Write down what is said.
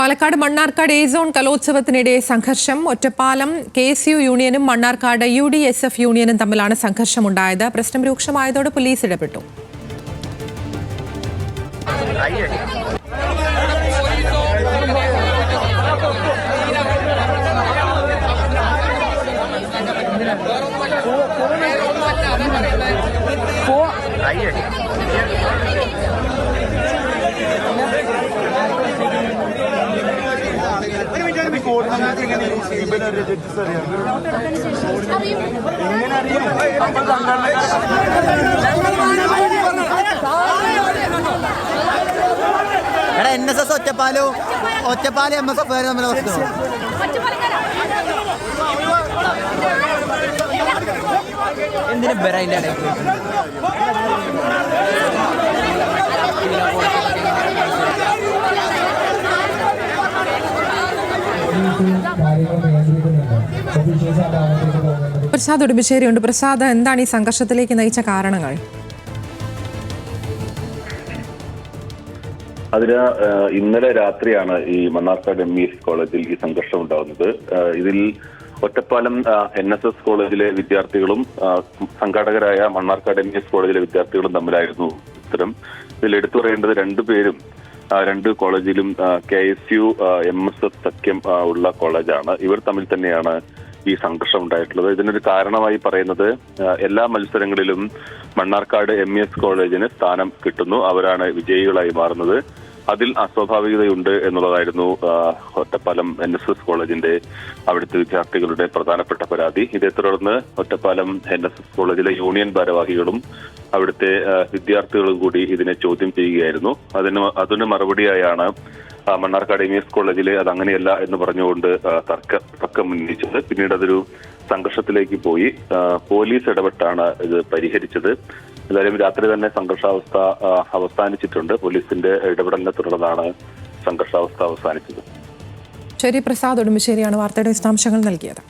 Palakkad Mannarkkad A zone കലോത്സവത്തിനിടെ സംഘർഷം. Ottapalam KSU യൂണിയനും Mannarkkad UDSF യൂണിയനും തമ്മിലാണ് സംഘർഷമുണ്ടായത്. പ്രശ്നം രൂക്ഷമായതോടെ പോലീസ് ഇടപെട്ടു. NSS ഒറ്റപ്പാലും MSF തമ്മിൽ എന്തിനും ബെറൈൻ്റെ പ്രസാദ് ഉടുമ്പശ്ശേരിയുണ്ട്. പ്രസാദ്, എന്താണ് ഈ സംഘർഷത്തിലേക്ക് നയിച്ച കാരണങ്ങൾ? അതിന് ഇന്നലെ രാത്രിയാണ് ഈ മണ്ണാർക്കാട് MES കോളേജിൽ ഈ സംഘർഷം ഉണ്ടാകുന്നത്. ഇതിൽ ഒറ്റപ്പാലം NSS കോളേജിലെ വിദ്യാർത്ഥികളും സംഘാടകരായ മണ്ണാർക്കാട് MES കോളേജിലെ വിദ്യാർത്ഥികളും തമ്മിലായിരുന്നു ഇത്തരം. ഇതിൽ എടുത്തു പറയേണ്ടത് രണ്ടുപേരും രണ്ട് കോളേജിലും KSU MSF സഖ്യം ഉള്ള കോളേജാണ്. ഇവർ തമ്മിൽ തന്നെയാണ് ഈ സംഘർഷം ഉണ്ടായിട്ടുള്ളത്. ഇതിനൊരു കാരണമായി പറയുന്നത് എല്ലാ മത്സരങ്ങളിലും മണ്ണാർക്കാട് MES കോളേജിന് സ്ഥാനം കിട്ടുന്നു, അവരാണ് വിജയികളായി മാറുന്നത്. അതിൽ അസ്വാഭാവികതയുണ്ട് എന്നുള്ളതായിരുന്നു ഒറ്റപ്പാലം NSS കോളേജിന്റെ അവിടുത്തെ വിദ്യാർത്ഥികളുടെ പ്രധാനപ്പെട്ട പരാതി. ഇതേ തുടർന്ന് ഒറ്റപ്പാലം NSS കോളേജിലെ യൂണിയൻ ഭാരവാഹികളും അവിടുത്തെ വിദ്യാർത്ഥികളും കൂടി ഇതിനെ ചോദ്യം ചെയ്യുകയായിരുന്നു. അതിന് മറുപടിയായാണ് മണ്ണാർക്കാട് MES കോളേജിലെ അത് അങ്ങനെയല്ല എന്ന് പറഞ്ഞുകൊണ്ട് തർക്കം ഉന്നയിച്ചത്. പിന്നീട് അതൊരു സംഘർഷത്തിലേക്ക് പോയി. പോലീസ് ഇടപെട്ടാണ് ഇത് പരിഹരിച്ചത്. എന്തായാലും രാത്രി തന്നെ സംഘർഷാവസ്ഥ അവസാനിച്ചിട്ടുണ്ട്. പോലീസിന്റെ ഇടപെടലിനെ തുടർന്നാണ് സംഘർഷാവസ്ഥ അവസാനിച്ചത്. ശരി, പ്രസാദ് ഉടുമ്പശ്ശേരിയാണ് വാർത്തയുടെ വിശദാംശങ്ങൾ നൽകിയത്.